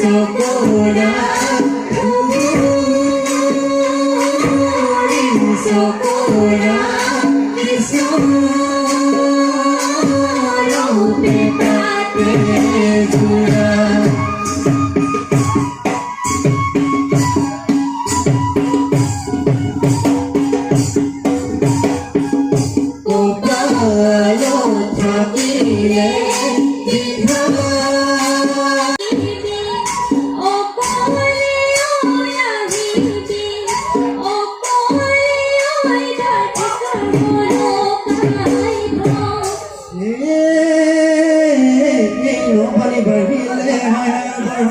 Sokora, Sokora, Sokora, Petate Jura. Opalo thakile dithama. Nobody but he lay high, but